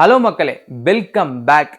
Hello மக்களே, welcome back.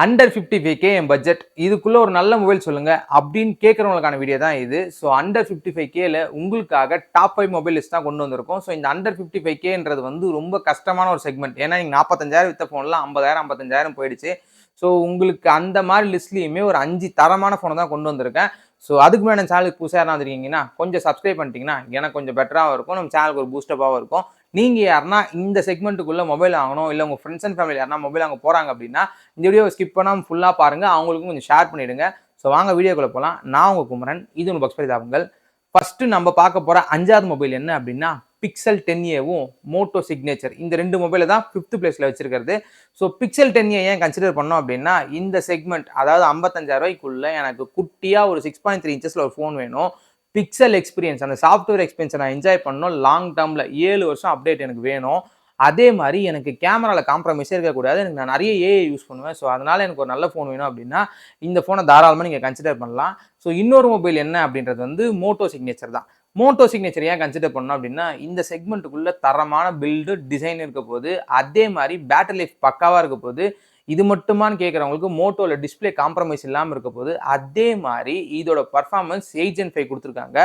Under 55K என் budget, இதுக்குள்ள ஒரு நல்ல மொபைல் சொல்லுங்க அப்படின்னு கேட்கறவங்களுக்கான வீடியோ தான் இது. ஸோ அண்டர் 55Kல உங்களுக்காக டாப் 5 மொபைல் லிஸ்ட் தான் கொண்டு வந்திருக்கோம். ஸோ இந்த அண்டர் 55Kன்றது வந்து ரொம்ப கஷ்டமான ஒரு செக்மெண்ட். ஏன்னா நீங்க 45,000 வித்த ஃபோன்லாம் 50,000 55,000 போயிடுச்சு. ஸோ உங்களுக்கு அந்த மாதிரி லிஸ்ட்லயுமே ஒரு 5 தரமான ஃபோனை தான் கொண்டு வந்திருக்கேன். ஸோ அதுக்கு முன்னாடி சேனலுக்கு புதுசாக யாரா இருக்கீங்கன்னா கொஞ்சம் சப்ஸ்கிரைப் பண்ணிட்டீங்கன்னா எனக்கு கொஞ்சம் பெட்டராகவும் இருக்கும், நம்ம சேனலுக்கு ஒரு பூஸ்டப்பாகவும் இருக்கும். நீங்கள் யாருன்னா இந்த செக்மெண்ட்டுக்குள்ளே மொபைல் வாங்கணும், இல்லை உங்கள் ஃப்ரெண்ட்ஸ் அண்ட் ஃபேமிலி யாருன்னா மொபைல் வாங்க போகிறாங்க அப்படின்னா இந்த வீடியோவை ஸ்கிப் பண்ணாமல் ஃபுல்லாக பாருங்கள், அவங்களுக்கும் கொஞ்சம் ஷேர் பண்ணிவிடுங்க. ஸோ வாங்க வீடியோக்குள்ளே போகலாம். நான் உங்கள் குமரன், இது உங்கள் பக்ஸ் பரிதாபங்கள். ஃபர்ஸ்ட் நம்ம பார்க்க போகிற 5வது மொபைல் என்ன அப்படின்னா பிக்சல் 10ஏவும் மோட்டோ சிக்னேச்சர். இந்த 2 மொபைலை தான் 5th பிளேஸில் வச்சிருக்கிறது. ஸோ பிக்சல் 10ஏ ஏன் கன்சிடர் பண்ணோம் அப்படின்னா இந்த செக்மெண்ட், அதாவது 55,000 ரூபாய்க்குள்ள எனக்கு குட்டியாக ஒரு 6.3 இன்ச்சஸில் ஒரு ஃபோன் வேணும். பிக்சல் எக்ஸ்பீரியன்ஸ், அந்த சாஃப்ட்வேர் எக்ஸ்பீரியன்ஸை நான் என்ஜாய் பண்ணணும். லாங் டேர்மில் 7 வருஷம் அப்டேட் எனக்கு வேணும். அதே மாதிரி எனக்கு கேமராவில் காம்ப்ரமைஸே இருக்கக்கூடாது. எனக்கு நான் நிறைய ஏஐ யூஸ் பண்ணுவேன். ஸோ அதனால் எனக்கு ஒரு நல்ல ஃபோன் வேணும் அப்படின்னா இந்த ஃபோனை தாராளமாக நீங்கள் கன்சிடர் பண்ணலாம். ஸோ இன்னொரு மொபைல் என்ன அப்படின்றது வந்து மோட்டோ சிக்னேச்சர் தான். மோட்டோ சிக்னேச்சர் ஏன் கன்சிடர் பண்ணோம் அப்படின்னா இந்த செக்மெண்ட்டுக்குள்ள தரமான பில்டு டிசைன் இருக்க போது, அதே மாதிரி பேட்டரி லைஃப் பக்காவாக இருக்க போது. இது மட்டுமான்னு கேட்குறவங்களுக்கு மோட்டோவில் டிஸ்பிளே காம்ப்ரமைஸ் இல்லாமல் இருக்க போது. அதே மாதிரி இதோட பர்ஃபார்மன்ஸ் 8gen5 கொடுத்துருக்காங்க.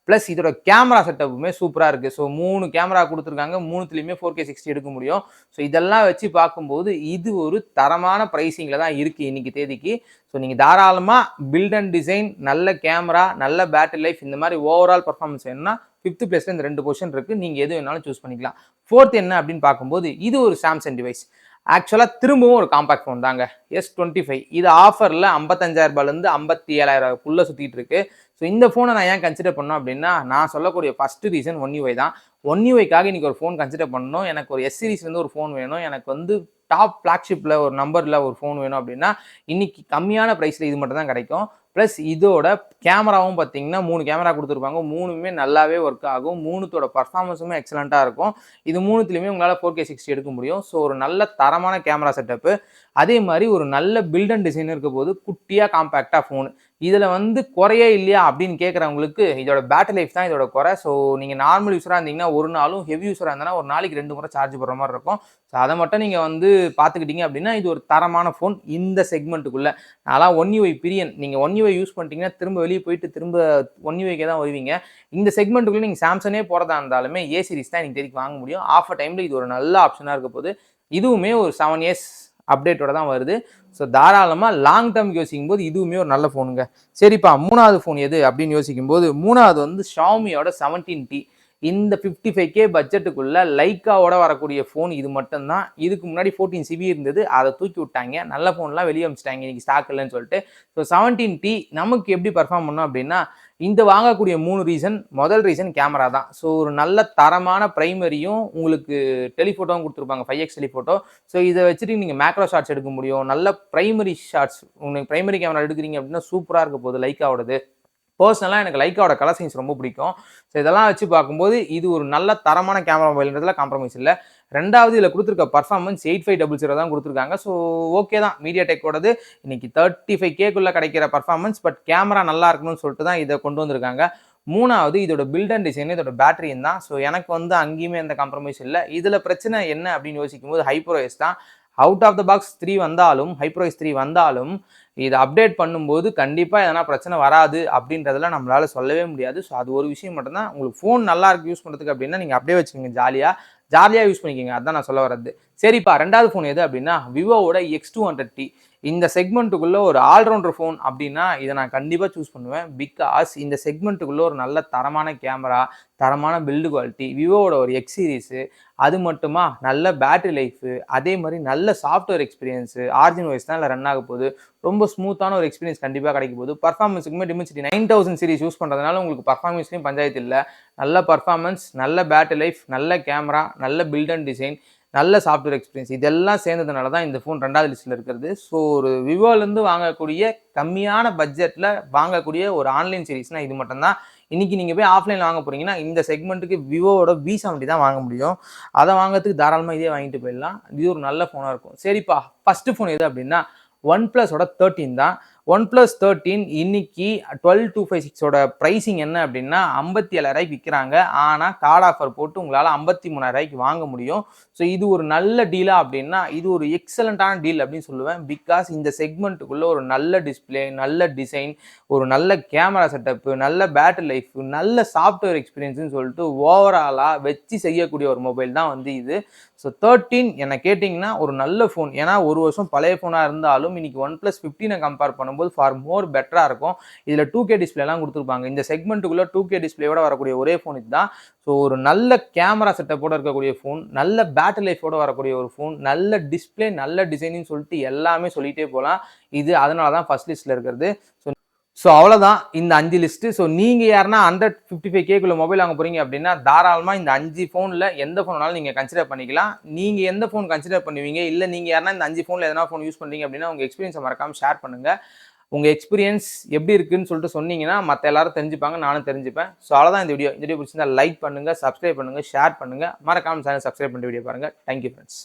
ப்ளஸ் இதோட கேமரா செட்டப்புமே சூப்பராக இருக்குது. ஸோ 3 கேமரா கொடுத்துருக்காங்க, 3த்துலேயுமே 4K 60 எடுக்க முடியும். ஸோ இதெல்லாம் வச்சு பார்க்கும்போது இது ஒரு தரமான ப்ரைஸிங்கில் தான் இருக்குது இன்னைக்கு தேதிக்கு. ஸோ நீங்கள் தாராளமாக பில்ட் அண்ட் டிசைன், நல்ல கேமரா, நல்ல பேட்டரி லைஃப், இந்த மாதிரி ஓவரால் பர்ஃபார்மன்ஸ் வேணும்னா 5th பிளேஸில் இந்த 2 பொசிஷன் இருக்குது. நீங்கள் எது வேணாலும் சூஸ் பண்ணிக்கலாம். 4th என்ன அப்படின்னு பார்க்கும்போது இது ஒரு சாம்சங் டிவைஸ். ஆக்சுவலாக திரும்பவும் ஒரு காம்பாக்ட் ஃபோன் தாங்க, S25. இது ஆஃபரில் 55,000 ரூபாயிலேருந்து 57,000 சுற்றிட்டு இருக்கு. ஸோ இந்த ஃபோனை நான் ஏன் கன்சிடர் பண்ணோம் அப்படின்னா நான் சொல்லக்கூடிய ஃபர்ஸ்ட் ரீசன் One UI தான். One UIக்காக இன்னைக்கு ஒரு ஃபோன் கன்சிடர் பண்ணணும். எனக்கு ஒரு S சீரிஸ்லேருந்து ஒரு ஃபோன் வேணும். எனக்கு வந்து டாப் ஃப்ளாக்ஷிப்பில் ஒரு நம்பரில் ஒரு ஃபோன் வேணும் அப்படின்னா இன்னைக்கு கம்மியான ப்ரைஸில் இது மட்டும் தான் கிடைக்கும். ப்ளஸ் இதோட கேமராவும் பார்த்தீங்கன்னா 3 கேமரா கொடுத்துருப்பாங்க. 3மே நல்லாவே ஒர்க் ஆகும். 3த்தோட பர்ஃபார்மன்ஸுமே எக்ஸலண்ட்டாக இருக்கும். இது 3த்துலையுமே உங்களால் 4K 60 எடுக்க முடியும். ஸோ ஒரு நல்ல தரமான கேமரா செட்டப்பு, அதே மாதிரி ஒரு நல்ல பில்ட் அண்ட் டிசைன் இருக்க போது, குட்டியாக காம்பேக்டாக ஃபோனு. இதில் வந்து குறையே இல்லையா அப்படின்னு கேட்குறவங்களுக்கு இதோட பேட்டரி லைஃப் தான் இதோட குறை. ஸோ நீங்கள் நார்மல் யூஸராக இருந்தீங்கன்னா ஒரு நாளும், ஹெவி யூஸராக இருந்தால் ஒரு நாளைக்கு 2 முறை சார்ஜ் போடுற மாதிரி இருக்கும். ஸோ அதை மட்டும் நீங்கள் வந்து பார்த்துக்கிட்டீங்க அப்படின்னா இது ஒரு தரமான ஃபோன் இந்த செக்மெண்ட்டுக்குள்ளே. அதெல்லாம் One UI பிரியன். நீங்கள் One UI யூஸ் பண்ணிட்டீங்கன்னா திரும்ப வெளியே போயிட்டு திரும்ப One UIக்கே தான் வருவீங்க. இந்த செக்மெண்ட்டுக்குள்ளே நீங்கள் சாம்சங்கே போகிறதா இருந்தாலுமே ஏ சீரிஸ் தான் எனக்கு தெரிவிக்க வாங்க முடியும். ஆஃபர் டைமில் இது ஒரு நல்ல ஆப்ஷனாக இருக்க போது. இதுவுமே ஒரு 7 years அப்டேட்டோட தான் வருது. ஸோ தாராளமாக லாங் டேர்ம் யோசிக்கும் போது இதுவுமே ஒரு நல்ல ஃபோனுங்க. சரிப்பா, 3வது ஃபோன் எது அப்படின்னு யோசிக்கும் போது 3வது வந்து ஷாமியோட 17T. இந்த 55K பட்ஜெட்டுக்குள்ள லைக்காவோட வரக்கூடிய ஃபோன் இது மட்டும்தான். இதுக்கு முன்னாடி 14CB இருந்தது, அதை தூக்கி விட்டாங்க. நல்ல ஃபோன்லாம் வெளியே அமிச்சிட்டாங்க இன்னைக்கு ஸ்டாக் இல்லைன்னு சொல்லிட்டு. ஸோ 17T நமக்கு எப்படி பர்ஃபார்ம் பண்ணோம் அப்படின்னா இந்த வாங்கக்கூடிய 3 ரீசன். முதல் ரீசன் கேமரா தான். ஸோ ஒரு நல்ல தரமான பிரைமரியும் உங்களுக்கு டெலிஃபோட்டோவும் கொடுத்துருப்பாங்க, 5x டெலிஃபோட்டோ. ஸோ இதை வச்சுட்டு நீங்கள் மேக்ரோ ஷாட்ஸ் எடுக்க முடியும். நல்ல பிரைமரி ஷாட்ஸ், உங்களுக்கு பிரைமரி கேமரா எடுக்கிறீங்க அப்படின்னா சூப்பராக இருக்க போகுது லைக்காவோடது. பர்சனலாக எனக்கு லைக்காவோட கலர் சைன்ஸ் ரொம்ப பிடிக்கும். ஸோ இதெல்லாம் வச்சு பார்க்கும்போது இது ஒரு நல்ல தரமான கேமரா மொபைல்ன்றதுல காம்ப்ரமைஸ் இல்லை. 2வது இதில் கொடுத்துருக்க பர்ஃபார்மன்ஸ் 8500 தான் கொடுத்துருக்காங்க. ஸோ ஓகே தான், மீடியா டெக்கோடது இன்னைக்கு 35Kக்குள்ளே கிடைக்கிற பர்ஃபார்மன்ஸ். பட் கேமரா நல்லா இருக்கணும்னு சொல்லிட்டு தான் இதை கொண்டு வந்திருக்காங்க. 3வது இதோட பில்ட் அண்ட் டிசைன், இதோட பேட்டரியும் தான். ஸோ எனக்கு வந்து அங்கேயுமே எந்த காம்ப்ரமைஸ் இல்லை. இதில் பிரச்சனை என்ன அப்படின்னு யோசிக்கும் போது ஹைப்ரோஎஸ் தான். அவுட் ஆஃப் த பாக்ஸ் 3 வந்தாலும், ஹைப்ரோஎஸ் 3 வந்தாலும் இதை அப்டேட் பண்ணும்போது கண்டிப்பாக எதனா பிரச்சனை வராது அப்படின்றதெல்லாம் நம்மளால சொல்லவே முடியாது. ஸோ அது ஒரு விஷயம் மட்டும்தான். உங்களுக்கு ஃபோன் நல்லா இருக்கு யூஸ் பண்ணுறதுக்கு அப்படின்னா நீங்கள் அப்படியே வச்சுக்கோங்க, ஜாலியாக யூஸ் பண்ணிக்கோங்க. அதுதான் நான் சொல்ல வர்றது. சரிப்பா, 2வது ஃபோன் எது அப்படின்னா விவோவோட X200T. இந்த செக்மெண்ட்டுக்குள்ளே ஒரு ஆல்ரவுண்டர் ஃபோன் அப்படின்னா இதை நான் கண்டிப்பாக சூஸ் பண்ணுவேன். பிகாஸ் இந்த செக்மெண்ட்டுக்குள்ளே ஒரு நல்ல தரமான கேமரா, தரமான பில்டு குவாலிட்டி, விவோவோட ஒரு X சீரிஸு, அது மட்டுமா நல்ல பேட்டரி லைஃபு, அதே மாதிரி நல்ல சாஃப்ட்வேர் எக்ஸ்பீரியன்ஸு, ஆர்ஜின் வாய்ஸ் தான் இல்லை ரன் ஆக போகுது. ரொம்ப ஸ்மூத்தான ஒரு எக்ஸ்பீரியன்ஸ் கண்டிப்பாக கிடைக்க போகுது. பர்ஃபார்மன்ஸுக்குமே Dimensity 9000 சீரிஸ் யூஸ் பண்ணுறதுனால உங்களுக்கு பர்ஃபார்மன்ஸ்லையும் பஞ்சாயத்து இல்லை. நல்ல பர்ஃபார்மன்ஸ், நல்ல பேட்டரி லைஃப், நல்ல கேமரா, நல்ல பில்ட் அண்ட் டிசைன், நல்ல சாஃப்ட்வேர் எக்ஸ்பீரியன்ஸ், இதெல்லாம் சேர்ந்ததுனால தான் இந்த ஃபோன் 2வது லிஸ்ட்டில் இருக்கிறது. ஸோ ஒரு விவோலேருந்து வாங்கக்கூடிய கம்மியான பட்ஜெட்டில் வாங்கக்கூடிய ஒரு ஆன்லைன் சீரிஸ்னால் இது மட்டும்தான். இன்றைக்கி நீங்கள் போய் ஆஃப்லைனில் வாங்க போகிறீங்கன்னா இந்த செக்மெண்ட்டுக்கு விவோவோட V70 தான் வாங்க முடியும். அதை வாங்கிறதுக்கு தாராளமாக இதே வாங்கிட்டு போயிடலாம். இது ஒரு நல்ல ஃபோனாக இருக்கும். சரிப்பா, ஃபஸ்ட்டு ஃபோன் எது அப்படின்னா OnePlusோட 13 தான். OnePlus 13 இன்னைக்கு 12256ஓட ப்ரைஸிங் என்ன அப்படின்னா 57,000 விற்கிறாங்க. ஆனால் கார்டு ஆஃபர் போட்டு உங்களால் 53,000 வாங்க முடியும். ஸோ இது ஒரு நல்ல டீலா அப்படின்னா இது ஒரு எக்ஸலண்ட்டான டீல் அப்படின்னு சொல்லுவேன். பிகாஸ் இந்த செக்மெண்ட்டுக்குள்ள ஒரு நல்ல டிஸ்பிளே, நல்ல டிசைன், ஒரு நல்ல கேமரா செட்டப்பு, நல்ல பேட்டரி லைஃப், நல்ல சாஃப்ட்வேர் எக்ஸ்பீரியன்ஸ்னு சொல்லிட்டு ஓவராலாக வச்சு செய்யக்கூடிய ஒரு மொபைல் தான் வந்து இது. ஸோ 13 என்ன கேட்டிங்கன்னா ஒரு நல்ல ஃபோன். ஏன்னா ஒரு வருஷம் பழைய ஃபோனாக இருந்தாலும் இன்னைக்கு OnePlus 15 கம்பேர் பண்ணும்போது ஃபார் மோர் பெட்டராக இருக்கும். இதில் 2K டிஸ்பிளேலாம் கொடுத்துருப்பாங்க. இந்த செக்மெண்ட்டுக்குள்ளே 2K டிஸ்பிளேயோட வரக்கூடிய ஒரே ஃபோன் இதுதான். ஸோ ஒரு நல்ல கேமரா செட்டப்போட இருக்கக்கூடிய ஃபோன், நல்ல பேட்டரி லைஃபோட வரக்கூடிய ஒரு ஃபோன், நல்ல டிஸ்பிளே, நல்ல டிசைனின்னு சொல்லிட்டு எல்லாமே சொல்லிகிட்டே போகலாம். இது அதனால தான் ஃபர்ஸ்ட் லிஸ்ட்டில் இருக்கிறது. ஸோ அவ்வளோதான் இந்த 5 லிஸ்ட்டு. ஸோ நீங்கள் யாருன்னா 155Kக்குள்ள மொபைல் வாங்க போகிறீங்க அப்படின்னா தாராளமாக இந்த 5 ஃபோனில் எந்த ஃபோன் வேணாலும் நீங்கள் கன்சிடர் பண்ணிக்கலாம். நீங்கள் எந்த ஃபோன் கன்சிடர் பண்ணுவீங்க, இல்லை நீங்கள் யாருன்னா இந்த 5 ஃபோனில் எதனா ஃபோன் யூஸ் பண்ணுறீங்க அப்படின்னா உங்கள் எக்ஸ்பீரியன்ஸை மறக்காமல் ஷேர் பண்ணுங்கள். உங்கள் எக்ஸ்பீரியன்ஸ் எப்படி இருக்குன்னு சொல்லிட்டு சொன்னீங்கன்னா மற்ற எல்லாரும் தெரிஞ்சுப்பாங்க, நானும் தெரிஞ்சுப்பேன். ஸோ அவ்வளோதான் இந்த வீடியோ. இந்த வீடியோ பிடிச்சிருந்தா லைக் பண்ணுங்கள், சப்ஸ்கிரைப் பண்ணுங்கள், ஷேர் பண்ணுங்கள். மறக்காமல் சேனல் சப்ஸ்கிரைப் பண்ணிட்டு வீடியோ பாருங்கள். Thank you friends.